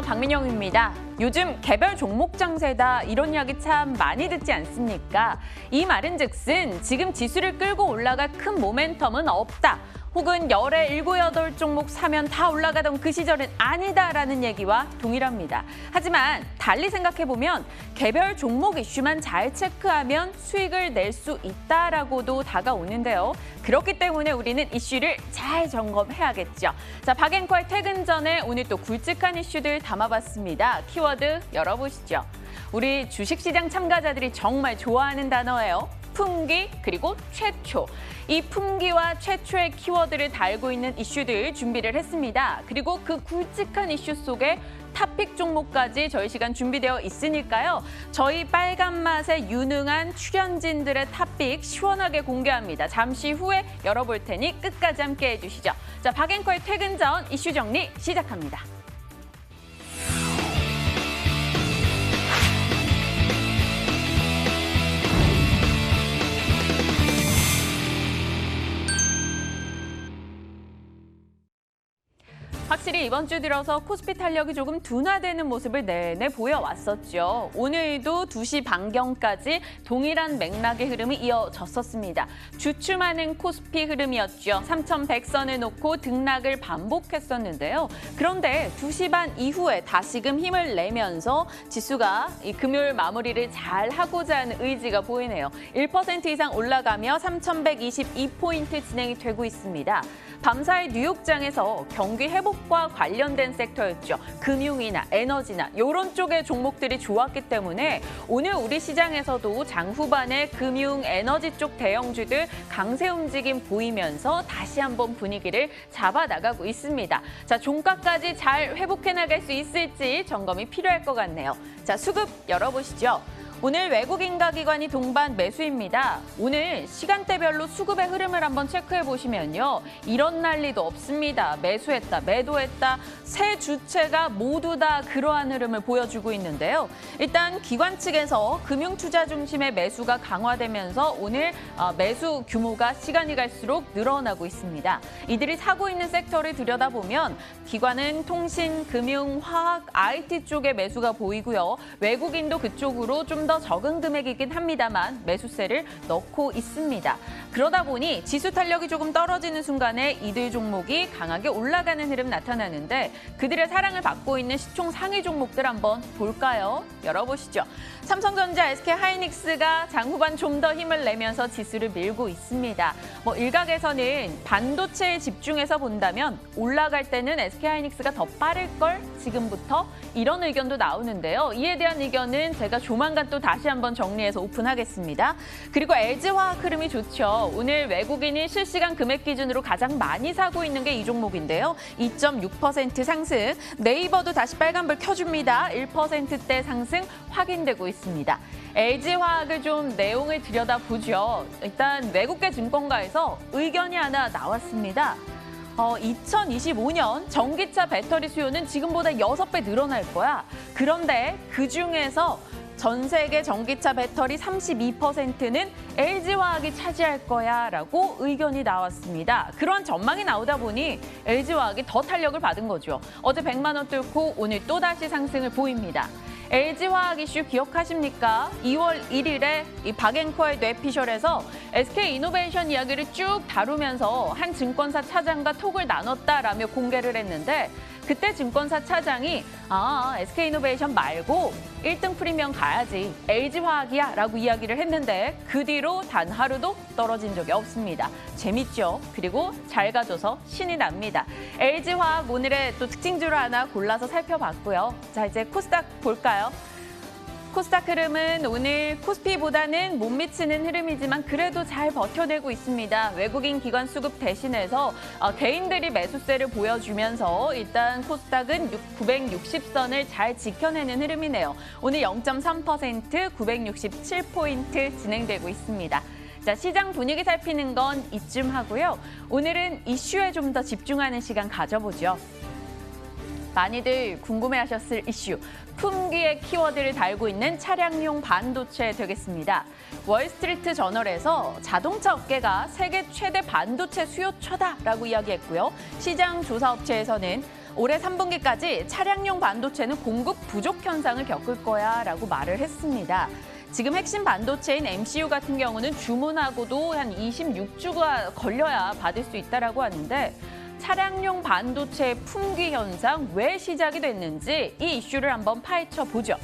박민영입니다. 요즘 개별 종목 장세다 이런 이야기 참 많이 듣지 않습니까? 이 말은즉슨 지금 지수를 끌고 올라갈 큰 모멘텀은 없다. 혹은 열의 7, 8종목 사면 다 올라가던 그 시절은 아니다라는 얘기와 동일합니다. 하지만 달리 생각해보면 개별 종목 이슈만 잘 체크하면 수익을 낼 수 있다라고도 다가오는데요. 그렇기 때문에 우리는 이슈를 잘 점검해야겠죠. 자, 박앵커의 퇴근 전에 오늘 또 굵직한 이슈들 담아봤습니다. 키워드 열어보시죠. 우리 주식시장 참가자들이 정말 좋아하는 단어예요. 품귀 그리고 최초. 이 품귀와 최초의 키워드를 달고 있는 이슈들 준비를 했습니다. 그리고 그 굵직한 이슈 속에 탑픽 종목까지 저희 시간 준비되어 있으니까요. 저희 빨간 맛에 유능한 출연진들의 탑픽 시원하게 공개합니다. 잠시 후에 열어볼 테니 끝까지 함께해 주시죠. 자, 박앵커의 퇴근 전 이슈 정리 시작합니다. 확실히 이번 주 들어서 코스피 탄력이 조금 둔화되는 모습을 내내 보여왔었죠. 오늘도 2시 반경까지 동일한 맥락의 흐름이 이어졌었습니다. 주춤하는 코스피 흐름이었죠. 3,100선을 놓고 등락을 반복했었는데요. 그런데 2시 반 이후에 다시금 힘을 내면서 지수가 이 금요일 마무리를 잘 하고자 하는 의지가 보이네요. 1% 이상 올라가며 3,122포인트 진행이 되고 있습니다. 밤사이 뉴욕장에서 경기 회복과 관련된 섹터였죠. 금융이나 에너지나 이런 쪽의 종목들이 좋았기 때문에 오늘 우리 시장에서도 장 후반에 금융, 에너지 쪽 대형주들 강세 움직임 보이면서 다시 한번 분위기를 잡아나가고 있습니다. 자, 종가까지 잘 회복해 나갈 수 있을지 점검이 필요할 것 같네요. 자, 수급 열어보시죠. 오늘 외국인가 기관이 동반 매수입니다. 오늘 시간대별로 수급의 흐름을 한번 체크해 보시면요. 이런 난리도 없습니다. 매수했다, 매도했다. 세 주체가 모두 다 그러한 흐름을 보여주고 있는데요. 일단 기관 측에서 금융투자 중심의 매수가 강화되면서 오늘 매수 규모가 시간이 갈수록 늘어나고 있습니다. 이들이 사고 있는 섹터를 들여다보면 기관은 통신, 금융, 화학, IT 쪽의 매수가 보이고요. 외국인도 그쪽으로 좀 더 적은 금액이긴 합니다만 매수세를 넣고 있습니다. 그러다 보니 지수 탄력이 조금 떨어지는 순간에 이들 종목이 강하게 올라가는 흐름 나타나는데 그들의 사랑을 받고 있는 시총 상위 종목들 한번 볼까요? 열어보시죠. 삼성전자, SK하이닉스가 장 후반 좀 더 힘을 내면서 지수를 밀고 있습니다. 일각에서는 반도체에 집중해서 본다면 올라갈 때는 SK하이닉스가 더 빠를 걸 지금부터 이런 의견도 나오는데요. 이에 대한 의견은 제가 조만간 또 다시 한번 정리해서 오픈하겠습니다. 그리고 LG화학 흐름이 좋죠. 오늘 외국인이 실시간 금액 기준으로 가장 많이 사고 있는 게 이 종목인데요. 2.6% 상승. 네이버도 다시 빨간불 켜줍니다. 1%대 상승 확인되고 있습니다. LG화학을 좀 내용을 들여다보죠. 일단 외국계 증권가에서 의견이 하나 나왔습니다. 2025년 전기차 배터리 수요는 지금보다 6배 늘어날 거야. 그런데 그중에서 전 세계 전기차 배터리 32%는 LG화학이 차지할 거야 라고 의견이 나왔습니다. 그런 전망이 나오다 보니 LG화학이 더 탄력을 받은 거죠. 어제 100만 원 뚫고 오늘 또다시 상승을 보입니다. LG화학 이슈 기억하십니까? 2월 1일에 이 박앵커의 뇌피셜에서 SK이노베이션 이야기를 쭉 다루면서 한 증권사 차장과 톡을 나눴다라며 공개를 했는데 그때 증권사 차장이 SK이노베이션 말고 1등 프리미엄 가야지 LG화학이야 라고 이야기를 했는데 그 뒤로 단 하루도 떨어진 적이 없습니다. 재밌죠? 그리고 잘 가줘서 신이 납니다. LG화학 오늘의 또 특징주를 하나 골라서 살펴봤고요. 자, 이제 코스닥 볼까요? 코스닥 흐름은 오늘 코스피보다는 못 미치는 흐름이지만 그래도 잘 버텨내고 있습니다. 외국인 기관 수급 대신해서 개인들이 매수세를 보여주면서 일단 코스닥은 960선을 잘 지켜내는 흐름이네요. 오늘 0.3% 967포인트 진행되고 있습니다. 자, 시장 분위기 살피는 건 이쯤 하고요. 오늘은 이슈에 좀 더 집중하는 시간 가져보죠. 많이들 궁금해하셨을 이슈, 품귀의 키워드를 달고 있는 차량용 반도체 되겠습니다. 월스트리트 저널에서 자동차 업계가 세계 최대 반도체 수요처다라고 이야기했고요. 시장 조사 업체에서는 올해 3분기까지 차량용 반도체는 공급 부족 현상을 겪을 거야라고 말을 했습니다. 지금 핵심 반도체인 MCU 같은 경우는 주문하고도 한 26주가 걸려야 받을 수 있다라고 하는데 차량용 반도체 품귀 현상 왜 시작이 됐는지 이 이슈를 한번 파헤쳐 보죠.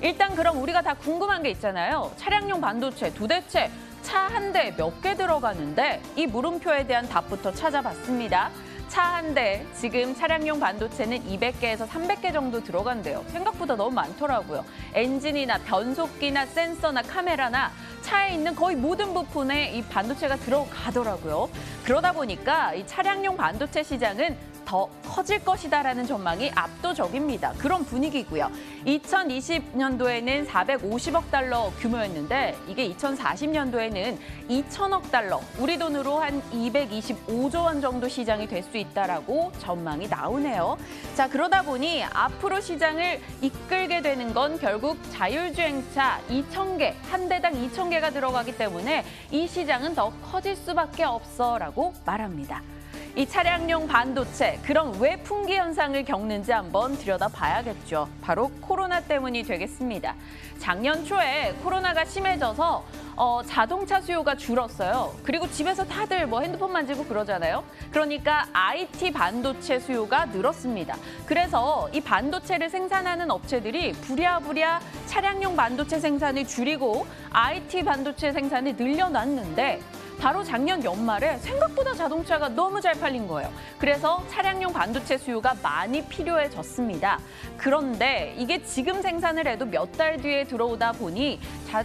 일단 그럼 우리가 다 궁금한 게 있잖아요. 차량용 반도체 도대체 차 한 대 몇 개 들어가는데 이 물음표에 대한 답부터 찾아봤습니다. 차 한 대, 지금 차량용 반도체는 200개에서 300개 정도 들어간대요. 생각보다 너무 많더라고요. 엔진이나 변속기나 센서나 카메라나 차에 있는 거의 모든 부품에 이 반도체가 들어가더라고요. 그러다 보니까 이 차량용 반도체 시장은 더 커질 것이다라는 전망이 압도적입니다. 그런 분위기고요. 2020년도에는 450억 달러 규모였는데 이게 2040년도에는 2천억 달러, 우리 돈으로 한 225조 원 정도 시장이 될 수 있다라고 전망이 나오네요. 자, 그러다 보니 앞으로 시장을 이끌게 되는 건 결국 자율주행차 2,000개, 한 대당 2,000개가 들어가기 때문에 이 시장은 더 커질 수밖에 없어라고 말합니다. 이 차량용 반도체, 그럼 왜 품귀 현상을 겪는지 한번 들여다봐야겠죠. 바로 코로나 때문이 되겠습니다. 작년 초에 코로나가 심해져서 자동차 수요가 줄었어요. 그리고 집에서 다들 뭐 핸드폰 만지고 그러잖아요. 그러니까 IT 반도체 수요가 늘었습니다. 그래서 이 반도체를 생산하는 업체들이 부랴부랴 차량용 반도체 생산을 줄이고 IT 반도체 생산을 늘려놨는데 바로 작년 연말에 생각보다 자동차가 너무 잘 팔린 거예요. 그래서 차량용 반도체 수요가 많이 필요해졌습니다. 그런데 이게 지금 생산을 해도 몇 달 뒤에 들어오다 보니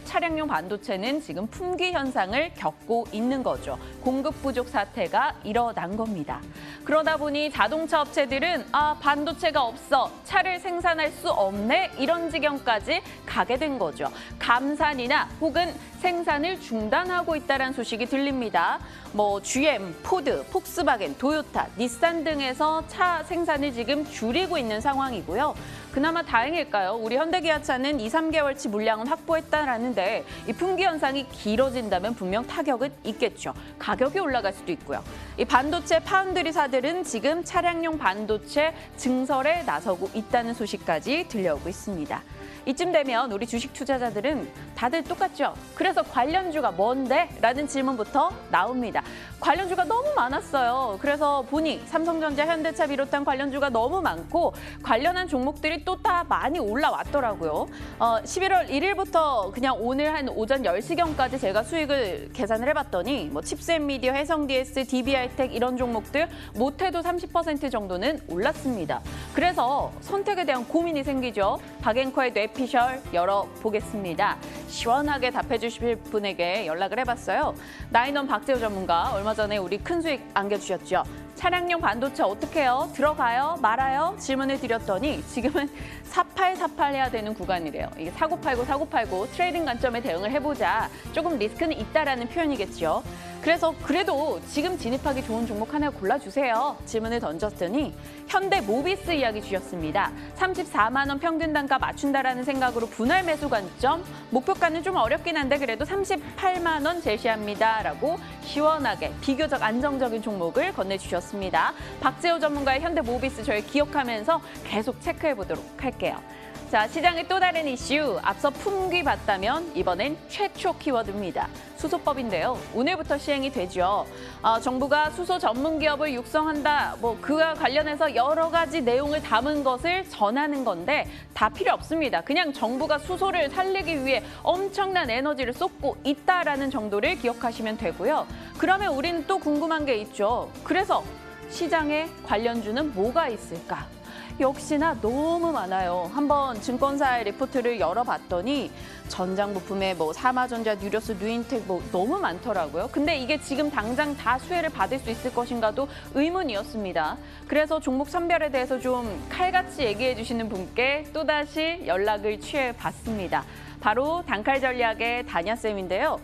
차량용 반도체는 지금 품귀 현상을 겪고 있는 거죠. 공급 부족 사태가 일어난 겁니다. 그러다 보니 자동차 업체들은 반도체가 없어, 차를 생산할 수 없네, 이런 지경까지 가게 된 거죠. 감산이나 혹은 생산을 중단하고 있다는 소식이 들립니다. 뭐 GM, 포드, 폭스바겐, 도요타, 닛산 등에서 차 생산을 지금 줄이고 있는 상황이고요. 그나마 다행일까요? 우리 현대기아차는 2, 3개월치 물량은 확보했다라는데 이 품귀 현상이 길어진다면 분명 타격은 있겠죠. 가격이 올라갈 수도 있고요. 이 반도체 파운드리사들은 지금 차량용 반도체 증설에 나서고 있다는 소식까지 들려오고 있습니다. 이쯤 되면 우리 주식 투자자들은 다들 똑같죠. 그래서 관련주가 뭔데? 라는 질문부터 나옵니다. 관련주가 너무 많았어요. 그래서 보니 삼성전자, 현대차 비롯한 관련주가 너무 많고 관련한 종목들이 또 다 많이 올라왔더라고요. 11월 1일부터 그냥 오늘 한 오전 10시경까지 제가 수익을 계산을 해봤더니 뭐 칩스앤미디어, 해성DS, DB하이텍 이런 종목들 못해도 30% 정도는 올랐습니다. 그래서 선택에 대한 고민이 생기죠. 박앵커의 뇌피셜 열어보겠습니다. 시원하게 답해주실 분에게 연락을 해봤어요. 나인원 박재호 전문가 얼마 전에 우리 큰 수익 안겨주셨죠. 차량용 반도체 어떻게 해요? 들어가요? 말아요? 질문을 드렸더니 지금은 사팔사팔 해야 되는 구간이래요. 이게 사고팔고 트레이딩 관점에 대응을 해보자. 조금 리스크는 있다라는 표현이겠죠. 그래서 그래도 지금 진입하기 좋은 종목 하나 골라주세요. 질문을 던졌더니 현대 모비스 이야기 주셨습니다. 34만 원 평균 단가 맞춘다라는 생각으로 분할 매수 관점, 목표가는 좀 어렵긴 한데 그래도 38만 원 제시합니다. 라고 시원하게 비교적 안정적인 종목을 건네주셨습니다. 박재호 전문가의 현대 모비스 저희 기억하면서 계속 체크해 보도록 할게요. 자, 시장의 또 다른 이슈, 앞서 품귀 봤다면 이번엔 최초 키워드입니다. 수소법인데요. 오늘부터 시행이 되죠. 정부가 수소 전문 기업을 육성한다. 그와 관련해서 여러 가지 내용을 담은 것을 전하는 건데 다 필요 없습니다. 그냥 정부가 수소를 살리기 위해 엄청난 에너지를 쏟고 있다라는 정도를 기억하시면 되고요. 그러면 우리는 또 궁금한 게 있죠. 그래서 시장에 관련주는 뭐가 있을까? 역시나 너무 많아요. 한번 증권사의 리포트를 열어봤더니 전장 부품에 사마전자, 뉴로스, 뉴인텍 너무 많더라고요. 근데 이게 지금 당장 다 수혜를 받을 수 있을 것인가도 의문이었습니다. 그래서 종목 선별에 대해서 좀 칼같이 얘기해 주시는 분께 또다시 연락을 취해봤습니다. 바로 단칼 전략의 다냐쌤인데요.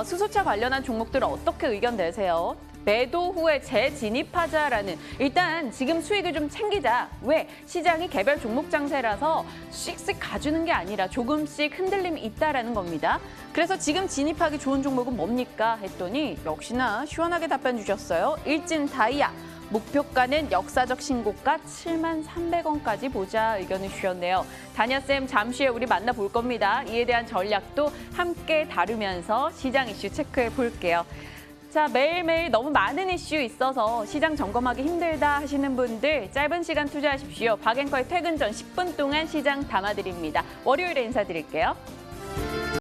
수소차 관련한 종목들 어떻게 의견 내세요? 매도 후에 재진입하자라는, 일단 지금 수익을 좀 챙기자. 왜? 시장이 개별 종목 장세라서 씩씩 가주는 게 아니라 조금씩 흔들림이 있다라는 겁니다. 그래서 지금 진입하기 좋은 종목은 뭡니까? 했더니 역시나 시원하게 답변 주셨어요. 일진 다이아, 목표가는 역사적 신고가 73,300원까지 보자 의견을 주셨네요. 다니아쌤 잠시 후에 우리 만나볼 겁니다. 이에 대한 전략도 함께 다루면서 시장 이슈 체크해 볼게요. 자, 매일매일 너무 많은 이슈 있어서 시장 점검하기 힘들다 하시는 분들 짧은 시간 투자하십시오. 박앵커의 퇴근 전 10분 동안 시장 담아드립니다. 월요일에 인사드릴게요.